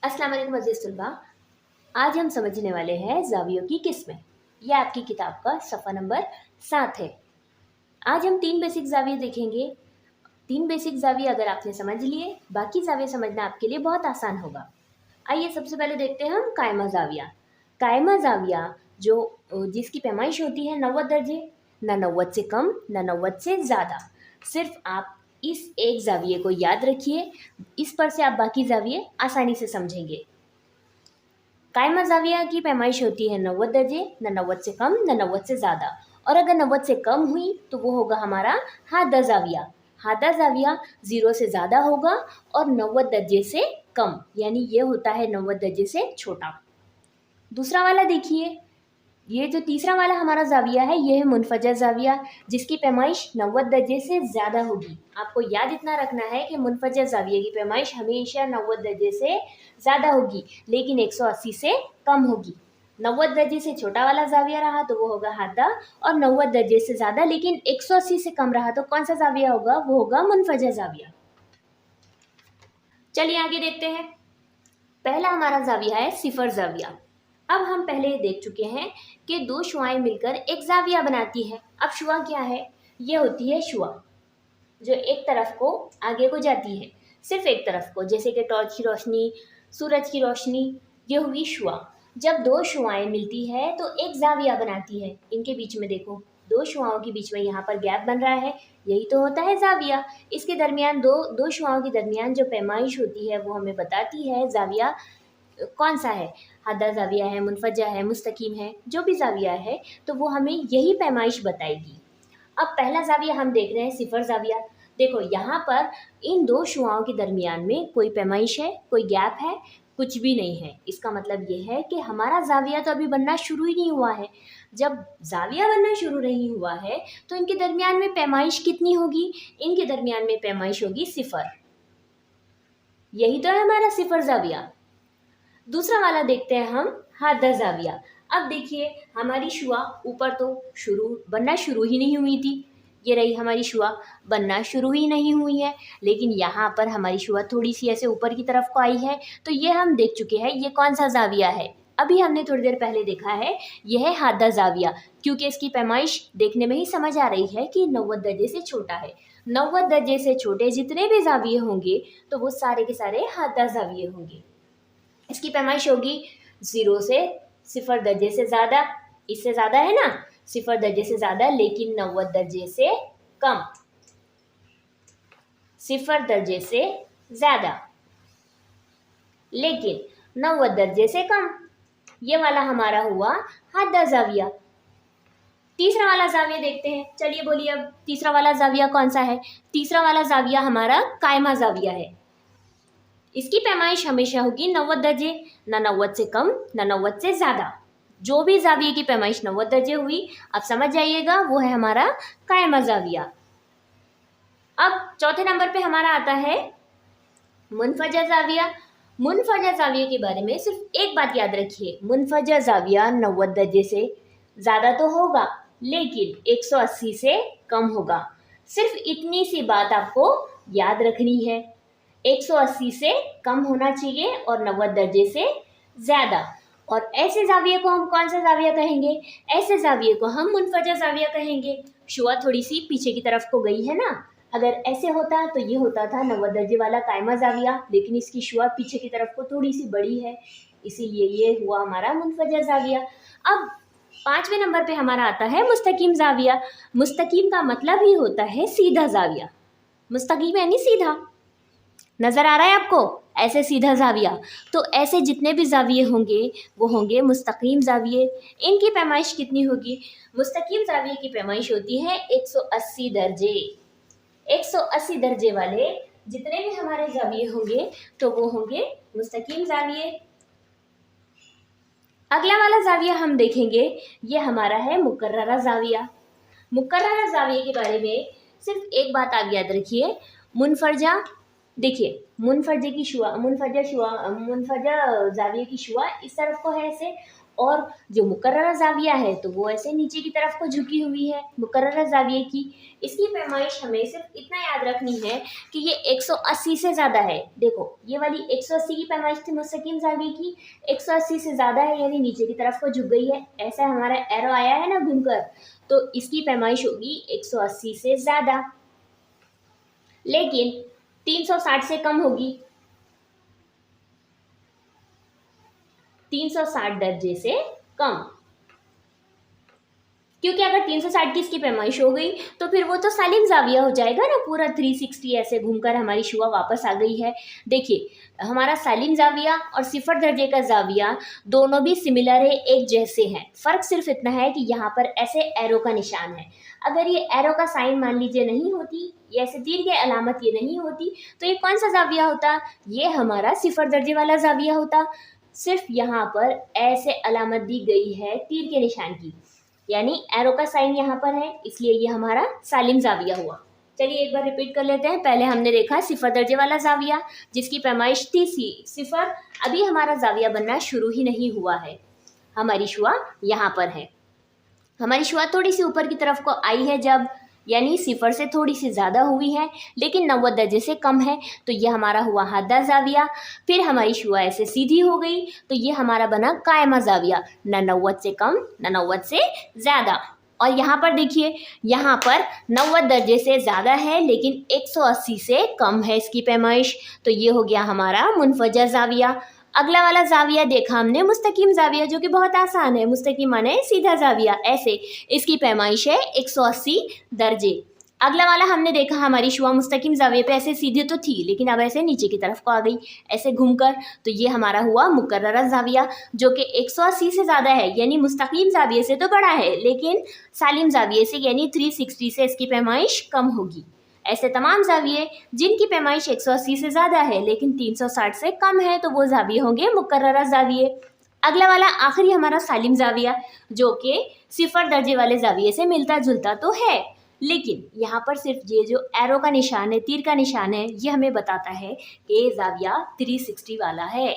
अस्सलाम वालेकुम अज़ीज़ तलबा। आज हम समझने वाले हैं ज़ावियों की किस्में। यह आपकी किताब का सफ़ा नंबर 7 है। आज हम 3 बेसिक ज़ाविये देखेंगे। 3 बेसिक ज़ाविये अगर आपने समझ लिए, बाकी ज़ाविये समझना आपके लिए बहुत आसान होगा। आइए सबसे पहले देखते हैं हम कायमा ज़ाविया। कायमा ज़ाविया जिसकी पैमाइश होती है 90 दर्जे, ना 90 से कम ना 90 से ज़्यादा। सिर्फ आप इस एक ज़ाविये को याद रखिए, इस पर से आप बाकी ज़ाविये आसानी से समझेंगे। कायमा ज़ाविया की पैमाइश होती है 90 दर्जे, ना 90 से कम ना 90 से ज़्यादा। और अगर 90 से कम हुई तो वो होगा हमारा हादा ज़ाविया। हादा ज़ाविया 0 से ज़्यादा होगा और 90 दर्जे से कम, यानी ये होता है 90 दर्जे से छोटा। दूसरा वाला देखिए, ये जो तीसरा वाला हमारा ज़ाविया है, ये है मुनफजर ज़ाविया, जिसकी पैमाइश 90 दर्जे से ज़्यादा होगी। आपको याद इतना रखना है कि मुनफजर ज़ाविये की पैमाइश हमेशा 90 दर्जे से ज़्यादा होगी, लेकिन 180 से कम होगी। 90 दर्जे से छोटा वाला ज़ाविया रहा तो वो होगा हादा, और 90 दर्जे से ज़्यादा लेकिन 180 से कम रहा तो कौन सा ज़ाविया होगा? वो होगा मुनफजर ज़ाविया। चलिए आगे देखते हैं। पहला हमारा ज़ाविया है सिफर ज़ाविया। अब हम पहले देख चुके हैं कि दो शुआएं मिलकर एक ज़ाविया बनाती है। अब शुआ क्या है? ये होती है शुआ जो एक तरफ को आगे को जाती है, सिर्फ एक तरफ को, जैसे कि टॉर्च की रोशनी, सूरज की रोशनी, ये हुई शुआ। जब दो शुआएं मिलती है तो एक ज़ाविया बनाती है। इनके बीच में देखो, दो शुआओं के बीच में यहाँ पर गैप बन रहा है, यही तो होता है ज़ाविया। इसके दरमियान दो शुआओं के दरमियान जो पैमाइश होती है वो हमें बताती है ज़ाविया कौन सा है। हादा ज़ाविया है, मुनफजा है, मुस्तकीम है, जो भी ज़ाविया है तो वो हमें यही पैमाइश बताएगी। अब पहला ज़ाविया हम देख रहे हैं सिफर ज़ाविया। देखो यहाँ पर इन दो शुआओं के दरमियान में कोई पैमाइश है, कोई गैप है, कुछ भी नहीं है। इसका मतलब ये है कि हमारा ज़ाविया तो अभी बनना शुरू ही नहीं हुआ है। जब ज़ाविया बनना शुरू नहीं हुआ है तो इनके दरमियान में पैमाइश कितनी होगी? इनके दरमियान में पैमाइश होगी सिफर। यही तो है हमारा सिफर ज़ाविया। दूसरा वाला देखते हैं हम, हादा ज़ाविया। अब देखिए हमारी शुआ ऊपर तो बनना शुरू ही नहीं हुई थी। ये रही हमारी शुआ, बनना शुरू ही नहीं हुई है, लेकिन यहाँ पर हमारी शुआ थोड़ी सी ऐसे ऊपर की तरफ को आई है। तो ये हम देख चुके हैं ये कौन सा ज़ाविया है। अभी हमने थोड़ी देर पहले देखा है यह है हादा ज़ाविया, क्योंकि इसकी पैमाइश देखने में ही समझ आ रही है कि 90 दर्जे से छोटा है। 90 दर्जे से छोटे जितने भी ज़ाविये होंगे तो वो सारे के सारे हादा ज़ाविये होंगे। इसकी पैमाइश होगी 0 से 0 दर्जे से ज़्यादा, इससे ज़्यादा है ना, 0 दर्जे से ज़्यादा लेकिन 90 दर्जे से कम, 0 दर्जे से ज़्यादा लेकिन 90 दर्जे से कम। ये वाला हमारा हुआ हादा ज़ाविया। तीसरा वाला ज़ाविया देखते हैं। चलिए बोलिए अब तीसरा वाला ज़ाविया कौन सा है? तीसरा वाला ज़ाविया हमारा कायमा ज़ाविया है। इसकी पैमाइश हमेशा होगी 90 दर्जे, ना 90 से कम ना 90 से ज़्यादा। जो भी ज़ाविये की पैमाइश 90 दर्जे हुई, अब समझ जाइएगा वो है हमारा कायमा ज़ाविया। अब चौथे नंबर पे हमारा आता है मुनफजा ज़ाविया। मुनफजा ज़ाविये के बारे में सिर्फ एक बात याद रखिए, मुनफजा ज़ाविया 90 दर्जे से ज़्यादा तो होगा लेकिन 180 से कम होगा। सिर्फ इतनी सी बात आपको याद रखनी है, 180 से कम होना चाहिए और 90 दर्जे से ज़्यादा। और ऐसे ज़ाविये को हम कौन सा ज़ाविया कहेंगे? ऐसे ज़ाविये को हम मुनफजा ज़ाविया कहेंगे। शुआ थोड़ी सी पीछे की तरफ को गई है ना, अगर ऐसे होता तो ये होता था 90 दर्जे वाला कायमा ज़ाविया, लेकिन इसकी शुआ पीछे की तरफ को थोड़ी सी बड़ी है, इसीलिए ये हुआ हमारा मुनफजा ज़ाविया। अब 5वें नंबर पे हमारा आता है मुस्तकीम ज़ाविया। मुस्तकीम का मतलब ही होता है सीधा ज़ाविया। मुस्तकीम यानी सीधा, नज़र आ रहा है आपको? ऐसे सीधा ज़ाविया। तो ऐसे जितने भी ज़ाविये होंगे वो होंगे मुस्तकीम ज़ाविये। इनकी पैमाइश कितनी होगी? मुस्तकीम ज़ाविये की पैमाइश होती है 180 दर्जे। 180 दर्जे वाले जितने भी हमारे ज़ाविये होंगे तो वो होंगे मुस्तकीम ज़ाविये। अगला वाला ज़ाविया हम देखेंगे, ये हमारा है मुकर्ररा ज़ाविया। मुकर्ररा ज़ाविये के बारे में सिर्फ एक बात आप याद रखिए, मुनफरजा, देखिए मुनफजा ज़ाविये की शुआ इस तरफ को है ऐसे, और जो मुकर्ररा ज़ाविया है तो वो ऐसे नीचे की तरफ को झुकी हुई है मुकर्ररा ज़ाविये की। इसकी पैमाइश हमें सिर्फ इतना याद रखनी है कि ये 180 से ज़्यादा है। देखो ये वाली 180 की पैमाइश थी मुस्तकीम ज़ाविये की, 180 से ज़्यादा है यानी नीचे की तरफ को झुक गई है। ऐसा हमारा एरो आया है ना घूमकर, तो इसकी पैमाइश होगी 180 से ज़्यादा, लेकिन 360 से कम होगी, 360 दर्जे से कम। क्योंकि अगर 360 की इसकी पैमाइश हो गई तो फिर वो तो सालिम ज़ाविया हो जाएगा ना, पूरा 360 ऐसे घूमकर हमारी शुआ वापस आ गई है। देखिए हमारा सालिम ज़ाविया और सिफर दर्जे का ज़ाविया दोनों भी सिमिलर है, एक जैसे हैं। फ़र्क सिर्फ इतना है कि यहाँ पर ऐसे एरो का निशान है। अगर ये एरो का साइन मान लीजिए नहीं होती, ये ऐसे तीर की अलामत ये नहीं होती, तो ये कौन सा ज़ाविया होता? ये हमारा सिफर दर्जे वाला ज़ाविया होता। सिर्फ यहाँ पर ऐसे अलामत दी गई है तीर के निशान की, यानी एरो का साइन यहाँ पर है, इसलिए ये हमारा सालिम ज़ाविया हुआ। चलिए एक बार रिपीट कर लेते हैं। पहले हमने देखा सिफर दर्जे वाला ज़ाविया जिसकी पैमाइश थी सिफर, अभी हमारा ज़ाविया बनना शुरू ही नहीं हुआ है, हमारी शुआ यहाँ पर है। हमारी शुआ थोड़ी सी ऊपर की तरफ को आई है जब, यानी सिफर से थोड़ी सी ज़्यादा हुई है लेकिन 90 दर्जे से कम है, तो ये हमारा हुआ हद्दा ज़ाविया। फिर हमारी शुआ ऐसे सीधी हो गई तो ये हमारा बना कायमा ज़ाविया, न 90 से कम न 90 से ज़्यादा। और यहाँ पर देखिए, यहाँ पर 90 दर्जे से ज़्यादा है लेकिन 180 से कम है इसकी पैमाइश, तो ये हो गया हमारा मुनफजर ज़ाविया। अगला वाला ज़ाविया देखा हमने मुस्तकीम ज़ाविया, जो कि बहुत आसान है। मुस्तकीम माने सीधा ज़ाविया, ऐसे इसकी पैमाइश है 180 दर्जे। अगला वाला हमने देखा हमारी शुआ मुस्तकीम ज़ाविये पे ऐसे सीधे तो थी लेकिन अब ऐसे नीचे की तरफ को आ गई ऐसे घूमकर, तो ये हमारा हुआ मुकर्ररा ज़ाविया जो कि 180 से ज़्यादा है, यानी मुस्तकीम ज़ाविये से तो बड़ा है लेकिन सालिम ज़ाविये से यानी 360 से इसकी पैमाइश कम होगी। ऐसे तमाम ज़ाविये जिनकी पैमाइश 180 से ज़्यादा है लेकिन 360 से कम है तो वो ज़ाविये होंगे मुकर्ररा ज़ाविये। अगला वाला आखिरी हमारा सालिम ज़ाविया जो कि सिफर दर्जे वाले ज़ाविये से मिलता जुलता तो है, लेकिन यहाँ पर सिर्फ ये जो एरो का निशान है, तीर का निशान है, ये हमें बताता है कि ज़ाविया 360 वाला है।